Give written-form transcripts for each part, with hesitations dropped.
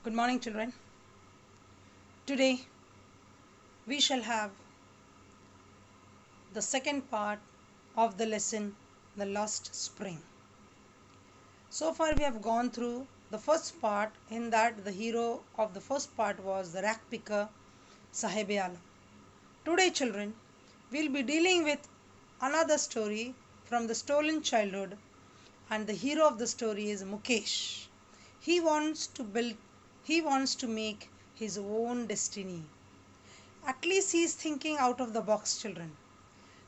Good morning, children. Today we shall have the second part of the lesson, The Lost Spring. So far, we have gone through the first part, in that the hero of the first part was the rag picker Sahib Alam. Today, children, we'll be dealing with another story from the stolen childhood, and the hero of the story is Mukesh. He wants to build, he wants to make his own destiny. At least he is thinking out of the box, children.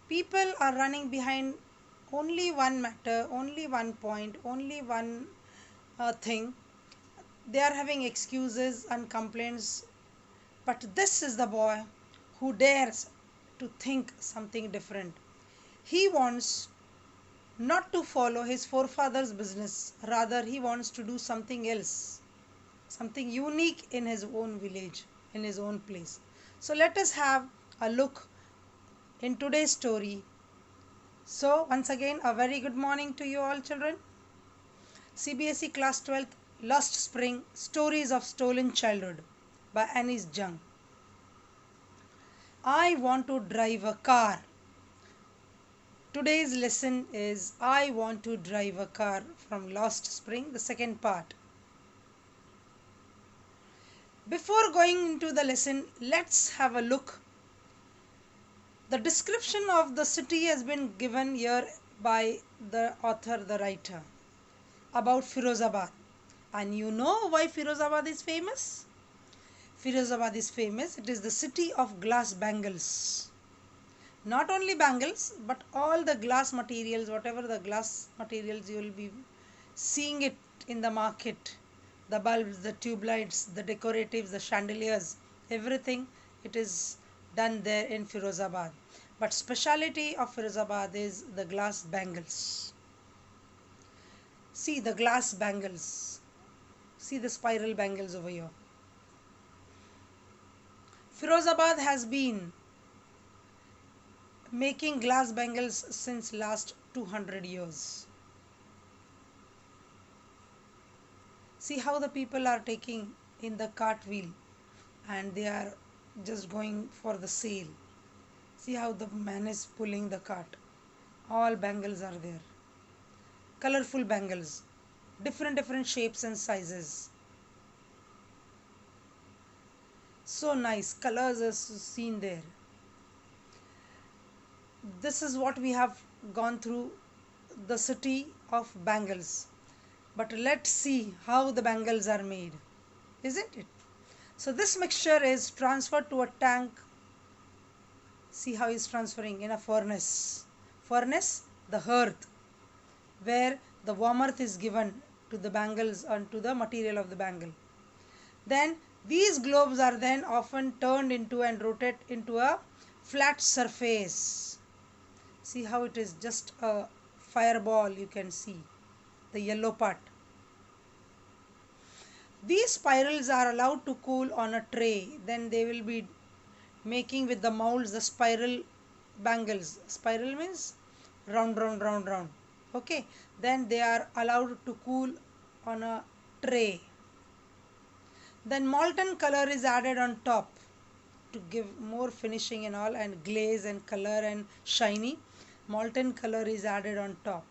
People are running behind only one matter, only one point, only one thing. They are having excuses and complaints. But this is the boy who dares to think something different. He wants not to follow his forefathers' business, rather, he wants to do something else, something unique in his own village, in his own place. So, let us have a look in today's story. So, once again, a very good morning to you all, children. CBSE Class 12th, Lost Spring, Stories of Stolen Childhood by Jung. I want to drive a car. Today's lesson is I want to drive a car from Lost Spring, the second part. Before going into the lesson, let's have a look. The description of the city has been given here by the author, the writer, about Firozabad. And you know why Firozabad is famous? Firozabad is famous. It is the city of glass bangles. Not only bangles, but all the glass materials, whatever the glass materials you will be seeing it in the market. The bulbs, the tube lights, the decoratives, the chandeliers, everything, it is done there in Firozabad. But speciality of Firozabad is the glass bangles. See the glass bangles. See the spiral bangles over here. Firozabad has been making glass bangles since last 200 years. See how the people are taking in the cart wheel and they are just going for the sale. See how the man is pulling the cart. All bangles are there. Colorful bangles, different shapes and sizes. So nice, colors are seen there. This is what we have gone through, the city of bangles. But let's see how the bangles are made, isn't it? So this mixture is transferred to a tank. See how it's transferring in a furnace. Furnace, the hearth, where the warm earth is given to the bangles and to the material of the bangle. Then these globes are then often turned into and rotate into a flat surface. See how it is just a fireball, you can see the yellow part. These spirals are allowed to cool on a tray. Then they will be making with the molds the spiral bangles. Spiral means round. Okay. Then they are allowed to cool on a tray. Then molten color is added on top to give more finishing and all, and glaze and color and shiny. Molten color is added on top.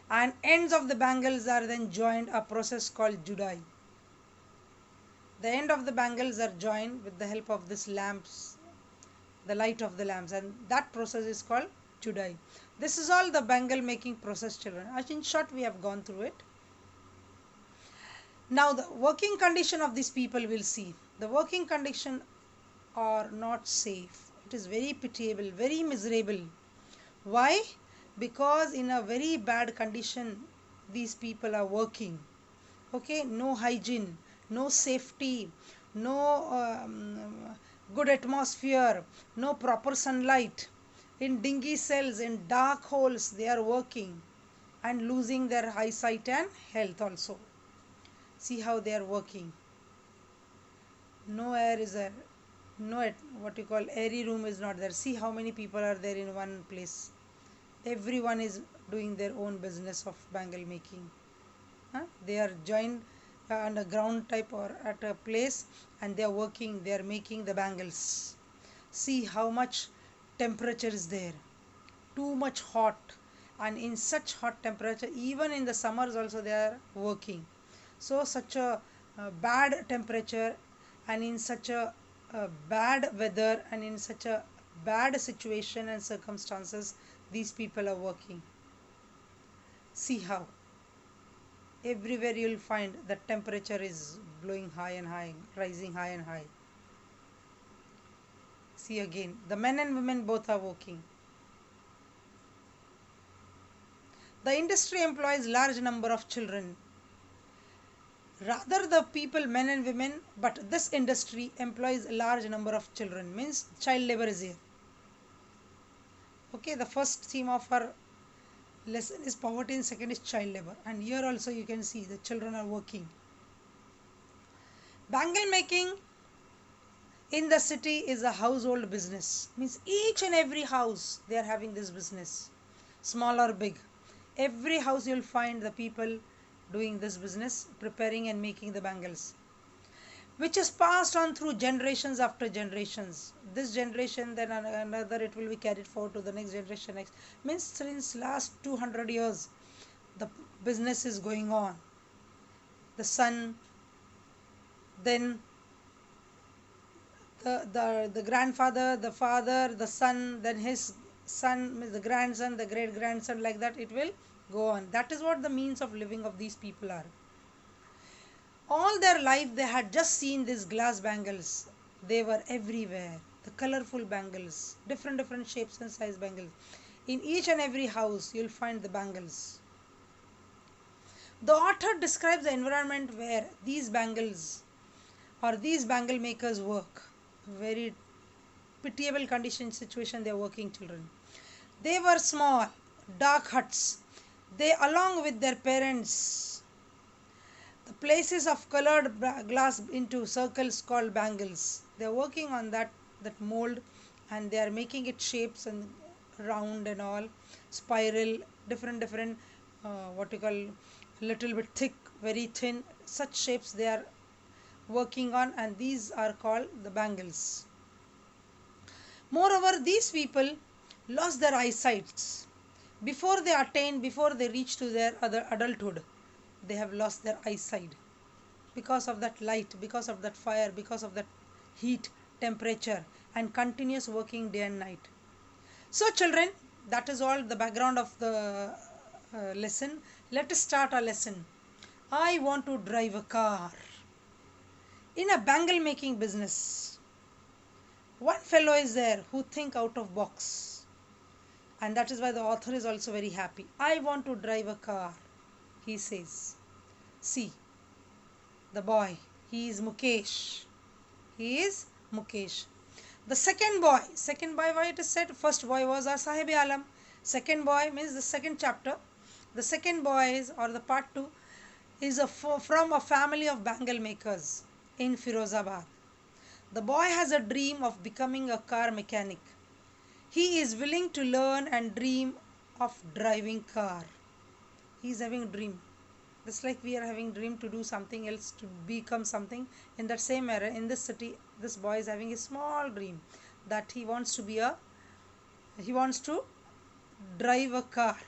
And ends of the bangles are then joined, a process called judai. The end of the bangles are joined with the help of this lamps, the light of the lamps, and that process is called judai. This is all the bangle making process, children. In short, we have gone through it. Now the working condition of these people we'll see. The working condition are not safe. It is very pitiable, very miserable. Why? Because in a very bad condition these people are working. Okay, no hygiene, no safety, no good atmosphere, no proper sunlight. In dingy cells, in dark holes they are working and losing their eyesight and health also. See how they are working. No air is there. No, what you call airy room is not there. See how many people are there in one place. Everyone is doing their own business of bangle making. They are joined on a ground type or at a place, and they are working, they are making the bangles. See how much temperature is there, too much hot, and in such hot temperature, even in the summers also they are working. So such a bad temperature, and in such a bad weather, and in such a bad situation and circumstances, these people are working. See how everywhere you'll find the temperature is blowing high and high, rising high and high. See again, the men and women both are working. The industry employs large number of children. Rather the people, men and women, but this industry employs a large number of children, means child labor is here. Okay, the first theme of our lesson is poverty and second is child labor, and here also you can see the children are working. Bangle making in the city is a household business, means each and every house they are having this business, small or big. Every house you'll find the people doing this business, preparing and making the bangles, which is passed on through generations after generations. This generation, then another, it will be carried forward to the next generation. Next means since last 200 years, the business is going on. The son, then the grandfather, the father, the son, then his son, the grandson, the great grandson, like that it will go on. That is what the means of living of these people are. All their life they had just seen these glass bangles. They were everywhere. The colorful bangles, different shapes and size bangles. In each and every house you'll find the bangles. The author describes the environment where these bangles or these bangle makers work. Very pitiable condition situation they are working children. They were small, dark huts. They, along with their parents, the places of colored glass into circles called bangles. They are working on that mold, and they are making it shapes and round and all, spiral, different what you call, little bit thick, very thin, such shapes they are working on, and these are called the bangles. Moreover, these people lost their eyesight before they reach to their other adulthood. They have lost their eyesight because of that light, because of that fire, because of that heat, temperature, and continuous working day and night. So children, that is all the background of the lesson. Let us start our lesson. I want to drive a car. In a bangle making business, one fellow is there who think out of box, and that is why the author is also very happy. I want to drive a car, he says. See, the boy, he is Mukesh. He is Mukesh. The second boy, why it is said first boy was our Sahib Alam. Second boy means the second chapter. The second boy is, or the part 2, is from a family of bangle makers in Firozabad. The boy has a dream of becoming a car mechanic. He is willing to learn and dream of driving car. He is having a dream. Just like we are having dream to do something else, to become something. In that same era, in this city, this boy is having a small dream that he wants to drive a car.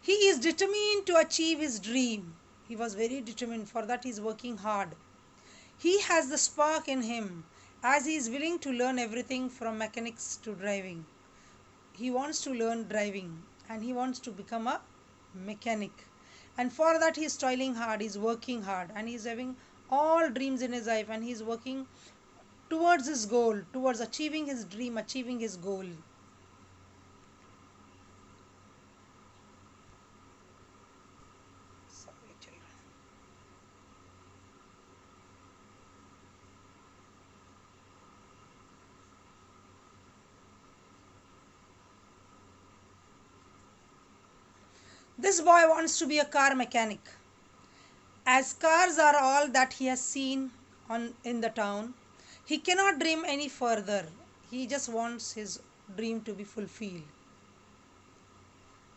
He is determined to achieve his dream. He was very determined. For that he is working hard. He has the spark in him, as he is willing to learn everything from mechanics to driving. He wants to learn driving and he wants to become a mechanic. And for that he is toiling hard, he is working hard, and he is having all dreams in his life, and he is working towards his goal, towards achieving his dream, achieving his goal. This boy wants to be a car mechanic. As cars are all that he has seen in the town, he cannot dream any further. He just wants his dream to be fulfilled.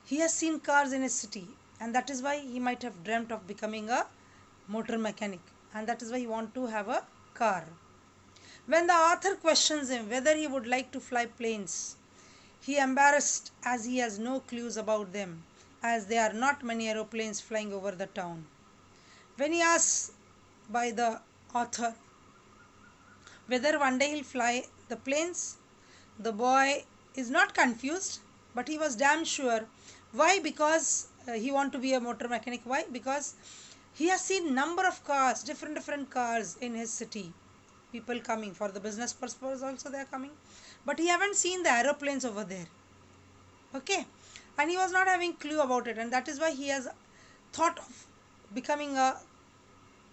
He has seen cars in his city, and that is why he might have dreamt of becoming a motor mechanic, and that is why he want to have a car. When the author questions him whether he would like to fly planes, he embarrassed as he has no clues about them, as there are not many aeroplanes flying over the town. When he asks by the author whether one day he'll fly the planes, the boy is not confused, but he was damn sure. Why? Because he want to be a motor mechanic. Why? Because he has seen number of cars, different cars in his city. People coming for the business purpose also they are coming, but he haven't seen the aeroplanes over there. Okay, and he was not having clue about it, and that is why he has thought of becoming a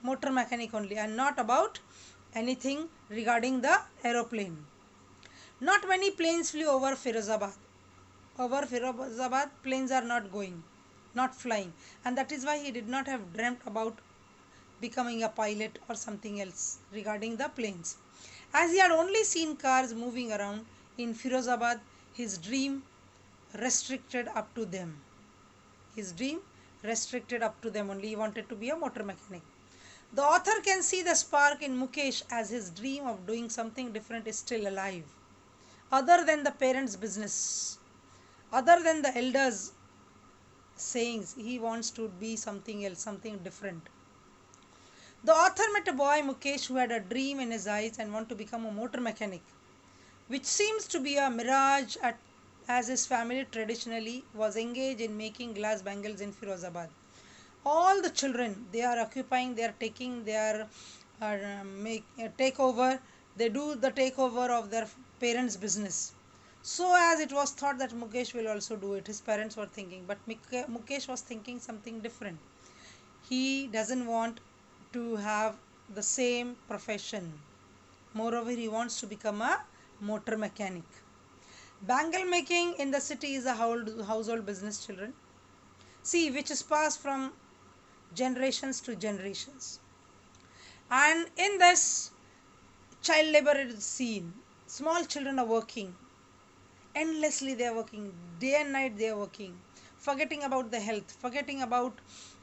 motor mechanic only, and not about anything regarding the aeroplane. Not many planes flew over Firozabad. Over Firozabad, planes are not going, not flying, and that is why he did not have dreamt about becoming a pilot or something else regarding the planes. As he had only seen cars moving around in Firozabad, his dream restricted up to them. His dream restricted up to them only. He wanted to be a motor mechanic. The author can see the spark in Mukesh as his dream of doing something different is still alive. Other than the parents' business, other than the elders' sayings, he wants to be something else, something different. The author met a boy, Mukesh, who had a dream in his eyes and wanted to become a motor mechanic, which seems to be a mirage as his family traditionally was engaged in making glass bangles in Firozabad. All the children, they are occupying, they are taking their takeover, they do the takeover of their parents' business. So as it was thought that Mukesh will also do it, his parents were thinking, but Mukesh was thinking something different. He doesn't want to have the same profession. Moreover, he wants to become a motor mechanic. Bangle making in the city is a household business, children. See, which is passed from generations to generations. And in this, child labor is seen. Small children are working. Endlessly they are working. Day and night they are working. Forgetting about the health. Forgetting about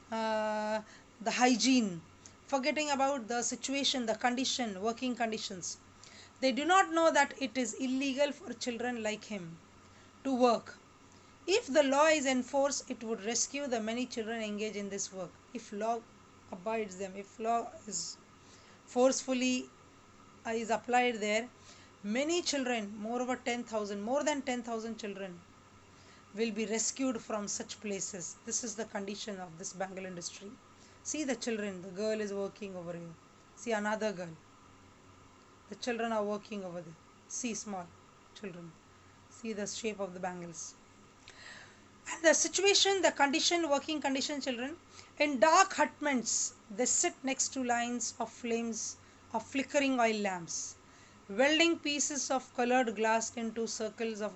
the hygiene. Forgetting about the situation, the condition, working conditions. They do not know that it is illegal for children like him to work. If the law is enforced, it would rescue the many children engaged in this work. If law abides them, if law is forcefully is applied there, many children, more than 10,000 children will be rescued from such places. This is the condition of this bangle industry. See the children, the girl is working over here. See another girl. The children are working over there. See small children. See the shape of the bangles. And the situation, the condition, working condition children, in dark hutments, they sit next to lines of flames of flickering oil lamps, welding pieces of colored glass into circles of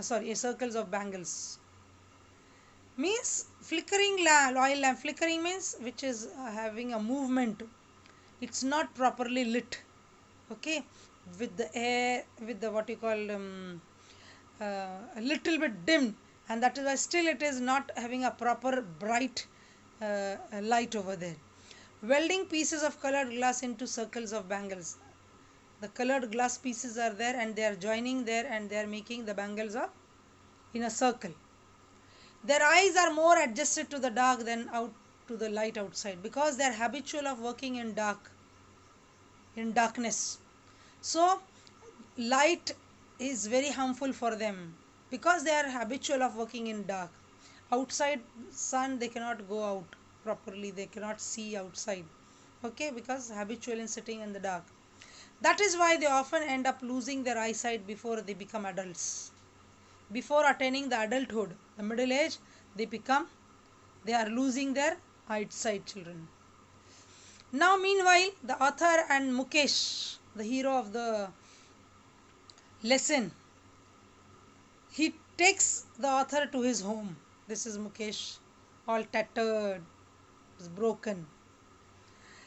circles of bangles. Means flickering oil lamp, flickering means which is having a movement. It's not properly lit. Okay, with the air, with the what you call a little bit dim, and that is why still it is not having a proper bright light over there. Welding pieces of colored glass into circles of bangles. The colored glass pieces are there and they are joining there and they are making the bangles up in a circle. Their eyes are more adjusted to the dark than out to the light outside, because they are habitual of working in darkness. So light is very harmful for them because they are habitual of working in dark. Outside sun they cannot go out properly, they cannot see outside. Okay, because habitual in sitting in the dark. That is why they often end up losing their eyesight before they become adults. Before attaining the adulthood, the middle age, they are losing their eyesight, children. Now meanwhile, the author and Mukesh, the hero of the lesson, he takes the author to his home. This is Mukesh, all tattered, broken.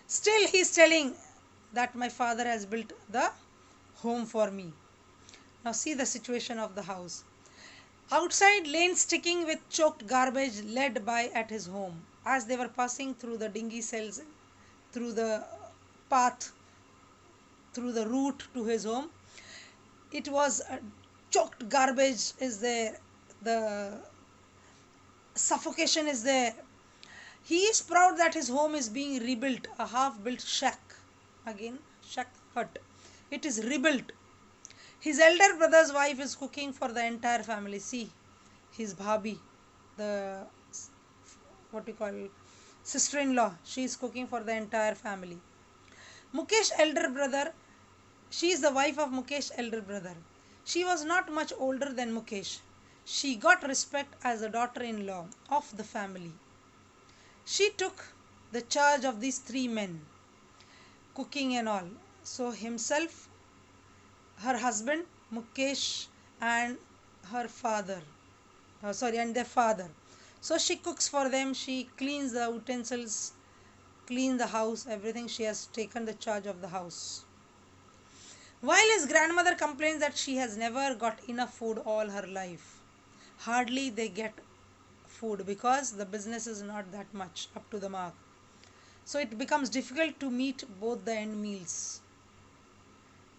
Still he is telling that my father has built the home for me. Now see the situation of the house. Outside, lanes sticking with choked garbage led by at his home. As they were passing through the dinghy cells, through the path, through the route to his home, it was choked garbage is there, the suffocation is there. He is proud that his home is being rebuilt, a half-built shack. Again, shack hut. It is rebuilt. His elder brother's wife is cooking for the entire family. See, his bhabi, the what you call sister-in-law, she is cooking for the entire family. Mukesh elder brother, she is the wife of Mukesh elder brother. She was not much older than Mukesh. She got respect as a daughter-in-law of the family. She took the charge of these three men, cooking and all. So himself, her husband, Mukesh, and her father. And their father. So she cooks for them, she cleans the utensils, clean the house, everything. She has taken the charge of the house. While his grandmother complains that she has never got enough food all her life. Hardly they get food because the business is not that much up to the mark. So it becomes difficult to meet both the end meals.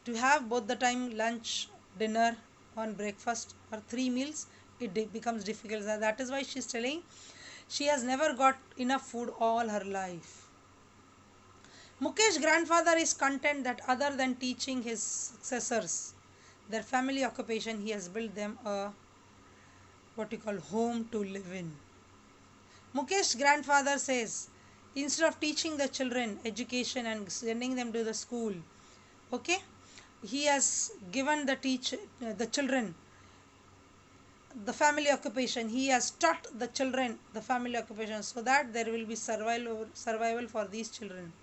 To have both the time lunch, dinner, on breakfast or three meals, it becomes difficult. That is why she is telling she has never got enough food all her life. Mukesh's grandfather is content that other than teaching his successors their family occupation, he has built them a home to live in. Mukesh's grandfather says instead of teaching the children education and sending them to the school, okay, he has given the children the family occupation. He has taught the children the family occupation so that there will be survival for these children.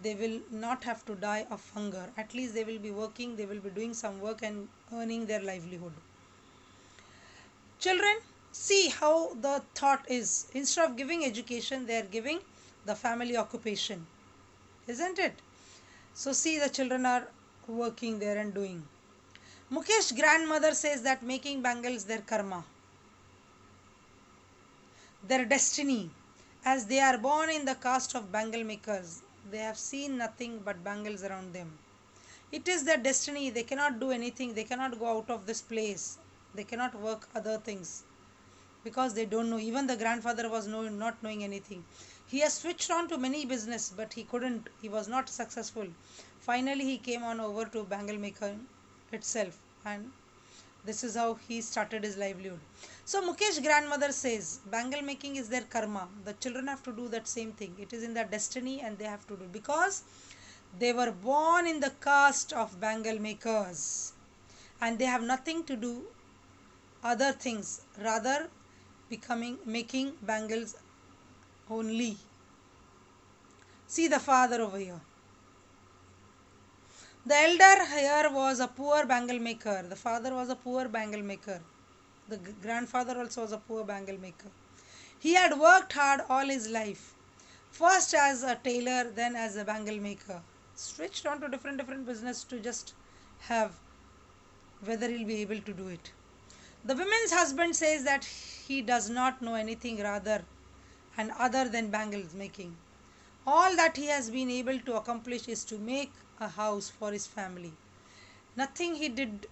They will not have to die of hunger. At least they will be working, they will be doing some work and earning their livelihood. Children, see how the thought is. Instead of giving education, they are giving the family occupation. Isn't it? So see, the children are working there and doing. Mukesh's grandmother says that making bangles their karma, their destiny, as they are born in the caste of bangle makers. They have seen nothing but bangles around them. It is their destiny. They cannot do anything. They cannot go out of this place. They cannot work other things because they don't know. Even the grandfather was not knowing anything. He has switched on to many business, but he couldn't. He was not successful. Finally, he came on over to bangle making itself, and this is how he started his livelihood. So Mukesh's grandmother says bangle making is their karma. The children have to do that same thing. It is in their destiny and they have to do because they were born in the caste of bangle makers and they have nothing to do other things, rather making bangles only. See the father over here. The elder here was a poor bangle maker. The father was a poor bangle maker. The grandfather also was a poor bangle maker. He had worked hard all his life. First as a tailor, then as a bangle maker. Switched on to different business to just have whether he'll be able to do it. The woman's husband says that he does not know anything rather and other than bangles making. All that he has been able to accomplish is to make a house for his family. Nothing he did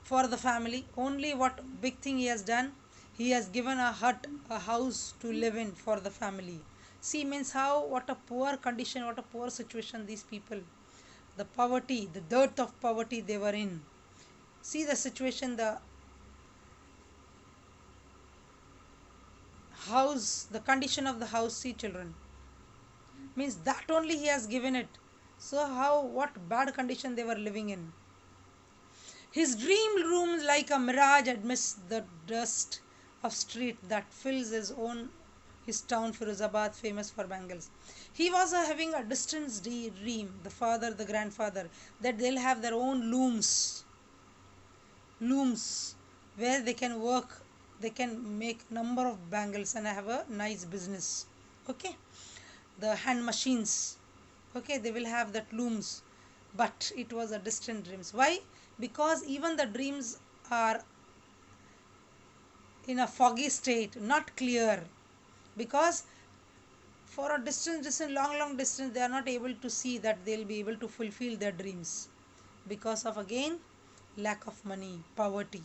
for the family, only what big thing he has done, he has given a hut, a house to live in for the family. See, means how, what a poor condition, what a poor situation these people, the poverty, the dearth of poverty they were in. See the situation, the house, the condition of the house. See children, means that only he has given it. So how, what bad condition they were living in. His dream room like a mirage amidst the dust of street that fills his town Firozabad, famous for bangles. He was having a distant dream, the father, the grandfather, that they'll have their own looms where they can work, they can make number of bangles and have a nice business. Okay, the hand machines, okay, they will have that looms, but it was a distant dreams. Why? Because even the dreams are in a foggy state, not clear, because for a long distance, they are not able to see that they'll be able to fulfill their dreams because of again lack of money, poverty.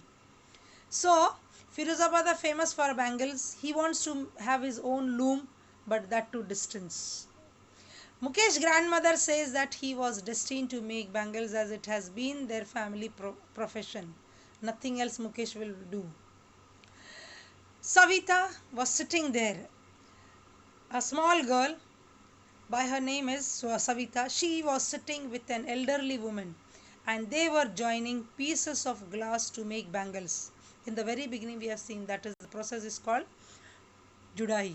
So Firuzabad are famous for bangles. He wants to have his own loom, but that to distance. Mukesh's grandmother says that he was destined to make bangles as it has been their family profession. Nothing else Mukesh will do. Savita was sitting there. A small girl, by her name is Savita, she was sitting with an elderly woman and they were joining pieces of glass to make bangles. In the very beginning we have seen that is the process is called Judai.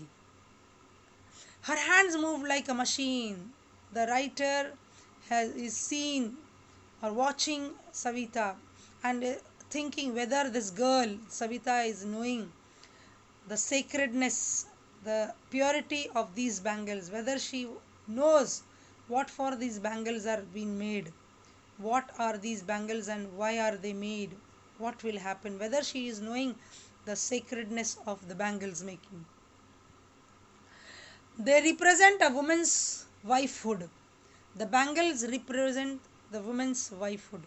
Her hands moved like a machine. The writer is seen or watching Savita and thinking whether this girl, Savita, is knowing the sacredness, the purity of these bangles, whether she knows what for these bangles are being made, what are these bangles and why are they made, what will happen, whether she is knowing the sacredness of the bangles making. They represent a woman's wifehood. The bangles represent the woman's wifehood.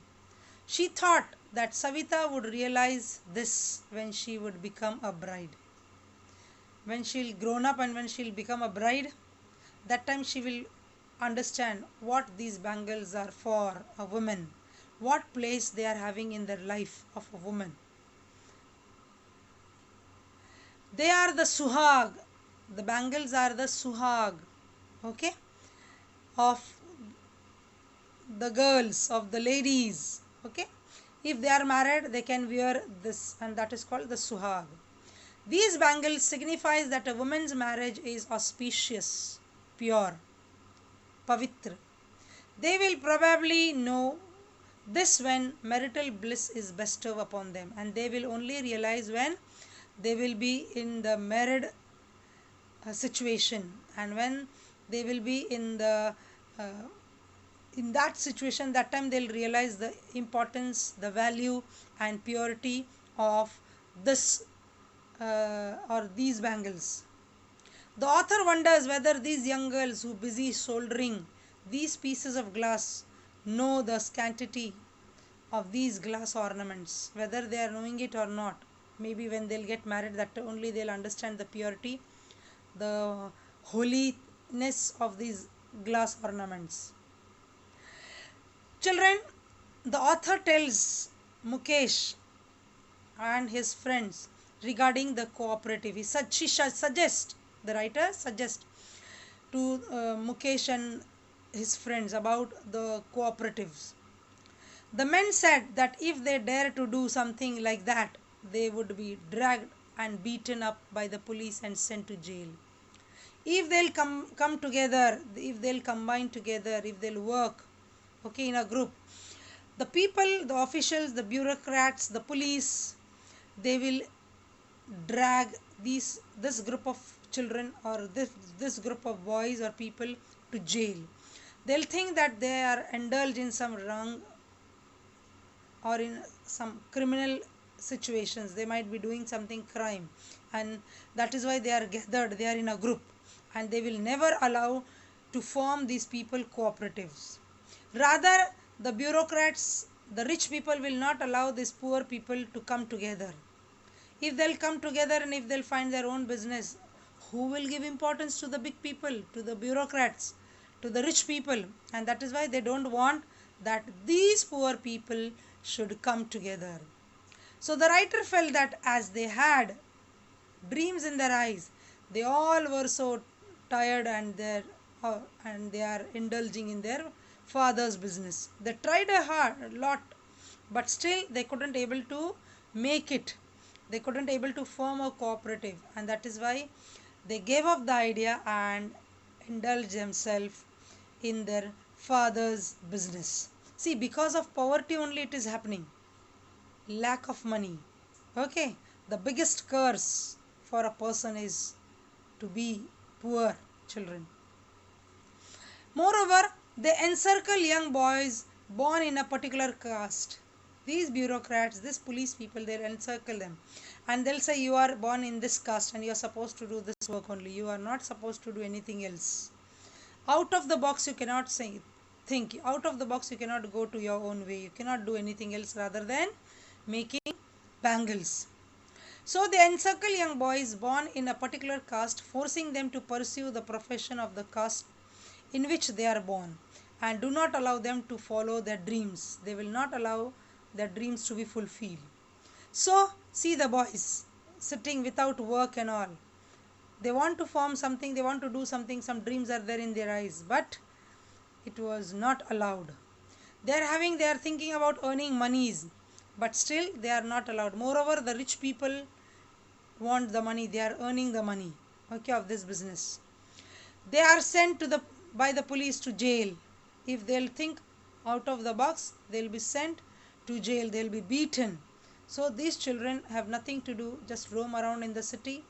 She thought that Savita would realize this when she would become a bride. When she'll grown up and when she'll become a bride, that time she will understand what these bangles are for a woman, what place they are having in the life of a woman. They are the suhag. The bangles are the suhag, okay, of the girls, of the ladies, okay. If they are married, they can wear this, and that is called the suhag. These bangles signifies that a woman's marriage is auspicious, pure, pavitra. They will probably know this when marital bliss is bestowed upon them, and they will only realize when they will be in the married situation, and when they will be in the in that situation, that time they'll realize the importance, the value and purity of this or these bangles. The author wonders whether these young girls who busy soldering these pieces of glass know the sanctity of these glass ornaments, whether they are knowing it or not. Maybe when they'll get married, that only they'll understand the purity, the holiness of these glass ornaments. Children, the author tells Mukesh and his friends regarding the cooperative. She suggests, the writer suggests to Mukesh and his friends about the cooperatives. The men said that if they dare to do something like that, they would be dragged and beaten up by the police and sent to jail. If they'll come together, if they'll combine together, if they'll work, okay, in a group, the people, the officials, the bureaucrats, the police, they will drag this group of children or this group of boys or people to jail. They'll think that they are indulged in some wrong or in some criminal situations. They might be doing something crime, and that is why they are gathered, they are in a group, and they will never allow to form these people cooperatives. Rather, the bureaucrats, the rich people will not allow these poor people to come together. If they'll come together and if they'll find their own business, who will give importance to the big people, to the bureaucrats, to the rich people? And that is why they don't want that these poor people should come together. So the writer felt that as they had dreams in their eyes, they all were so tired and they are indulging in their father's business. They tried a lot, but still they couldn't able to make it. They couldn't able to form a cooperative, and that is why they gave up the idea and indulged themselves in their father's business. See, because of poverty only it is happening. Lack of money. Okay, the biggest curse for a person is to be poor, children. Moreover, they encircle young boys born in a particular caste. These bureaucrats, these police people, they encircle them and they'll say you are born in this caste and you are supposed to do this work only. You are not supposed to do anything else. Out of the box you cannot think. Out of the box you cannot go to your own way. You cannot do anything else rather than making bangles. So they encircle young boys born in a particular caste, forcing them to pursue the profession of the caste in which they are born, and do not allow them to follow their dreams. They will not allow their dreams to be fulfilled. So see the boys sitting without work and all. They want to form something, they want to do something, some dreams are there in their eyes, but it was not allowed. They are thinking about earning monies, but still they are not allowed. Moreover, the rich people want the money, they are earning the money, okay, of this business. They are sent to the by the police to jail. If they'll think out of the box, they'll be sent to jail, they'll be beaten. So these children have nothing to do, just roam around in the city.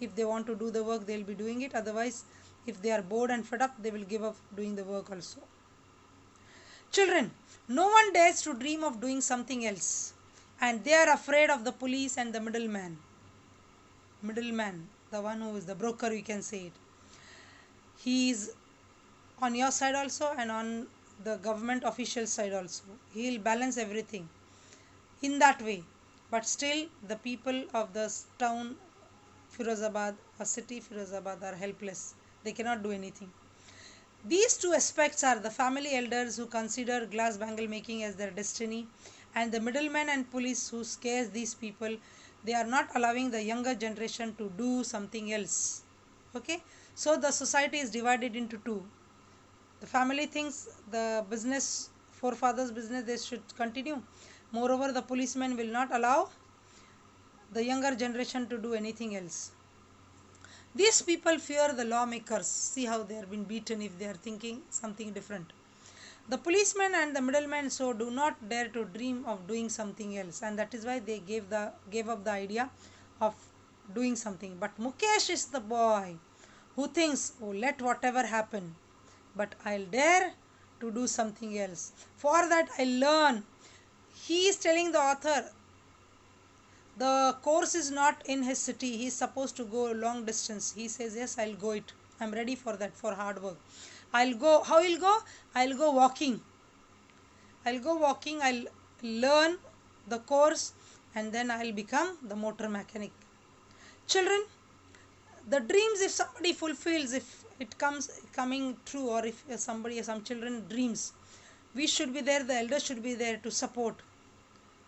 If they want to do the work, they'll be doing it. Otherwise, if they are bored and fed up, they will give up doing the work also. Children, no one dares to dream of doing something else, and they are afraid of the police and the middleman. Middleman, the one who is the broker, you can say it. He is on your side also and on the government official side also. He will balance everything in that way. But still, the people of the town Firozabad, a city Firozabad, are helpless. They cannot do anything. These two aspects are the family elders who consider glass bangle making as their destiny, and the middlemen and police who scares these people. They are not allowing the younger generation to do something else. Okay, so the society is divided into two. The family thinks the business, forefathers' business, they should continue. Moreover, the policemen will not allow the younger generation to do anything else. These people fear the lawmakers. See how they are being beaten if they are thinking something different. The policemen and the middlemen so do not dare to dream of doing something else, and that is why they gave up the idea of doing something. But Mukesh is the boy who thinks, oh, let whatever happen, but I'll dare to do something else. For that I'll learn. He is telling the author, the course is not in his city. He is supposed to go long distance. He says, yes, I'll go it. I'm ready for that, for hard work. I'll go. How he'll go? I'll go walking. I'll learn the course, and then I'll become the motor mechanic. Children, the dreams, if somebody fulfills, if it coming true, or if some children dreams, we should be there, the elders should be there to support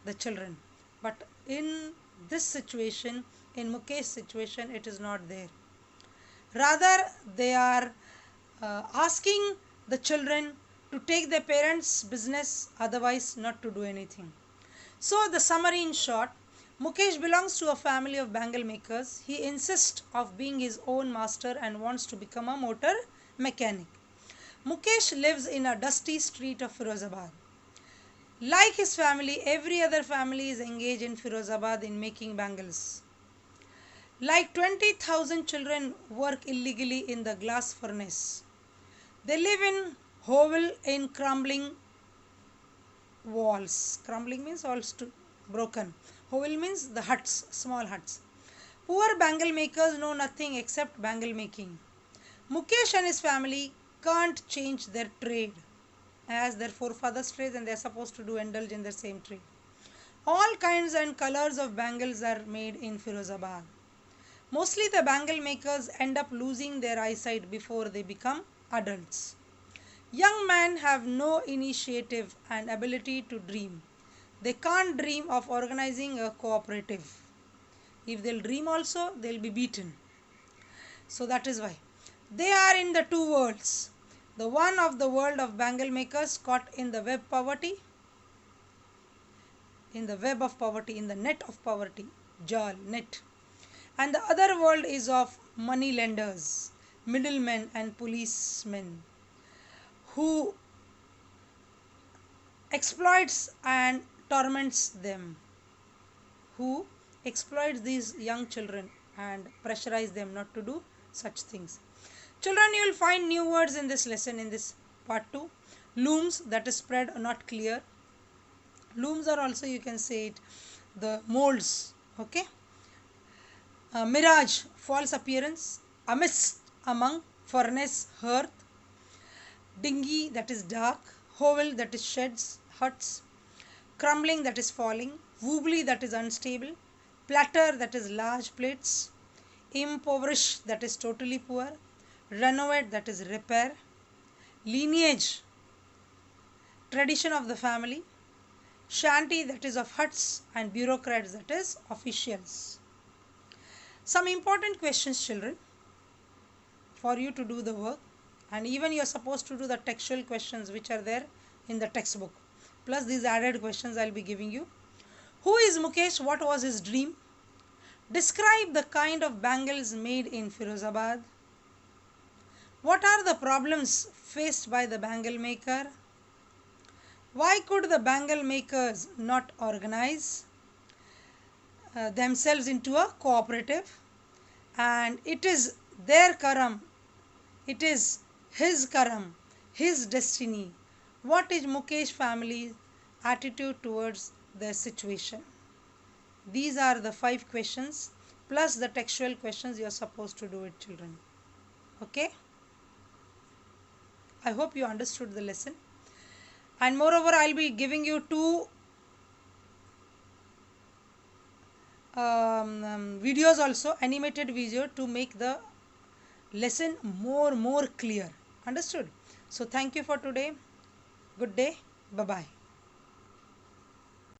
the children. But in this situation, in Mukesh's situation, it is not there. Rather, they are asking the children to take their parents' business, otherwise not to do anything. So the summary in short, Mukesh belongs to a family of bangle makers. He insists of being his own master and wants to become a motor mechanic. Mukesh lives in a dusty street of Firozabad. Like his family, every other family is engaged in Firozabad in making bangles. Like 20,000 children work illegally in the glass furnace. They live in hovel in crumbling walls. Crumbling means all broken. Hovel means the huts, small huts. Poor bangle makers know nothing except bangle making. Mukesh and his family can't change their trade as their forefathers' trade, and they are supposed to indulge in the same trade. All kinds and colors of bangles are made in Firozabad. Mostly the bangle makers end up losing their eyesight before they become adults. Young men have no initiative and ability to dream. They can't dream of organizing a cooperative. If they'll dream also, they'll be beaten. So that is why. They are in the two worlds. The one of the world of bangle makers caught in the web poverty, in the web of poverty, in the net of poverty, jal, net. And the other world is of money lenders, middlemen and policemen who exploits and torments them, who exploits these young children and pressurize them not to do such things. Children, you will find new words in this lesson, in this part 2. Looms, that is spread, not clear. Looms are also, you can say it, the molds, okay. Mirage, false appearance. A mist, among. Furnace, hearth. Dingy, that is dark. Hovel, that is sheds, huts. Crumbling, that is falling. Wobbly, that is unstable. Platter, that is large plates. Impoverish, that is totally poor. Renovate, that is repair. Lineage, tradition of the family. Shanty, that is of huts, and bureaucrats, that is officials. Some important questions, children, for you to do the work, and even you are supposed to do the textual questions which are there in the textbook, plus these added questions I will be giving you. Who is Mukesh? What was his dream? Describe the kind of bangles made in Firozabad. What are the problems faced by the bangle maker? Why could the bangle makers not organize themselves into a cooperative? And it is their karam, it is his karam, his destiny. What is Mukesh family's attitude towards their situation? These are the 5 questions plus the textual questions you are supposed to do it, children. Okay? I hope you understood the lesson. And moreover, I will be giving you 2 videos also, animated video, to make the lesson more clear. Understood? So thank you for today. Good day. Bye bye.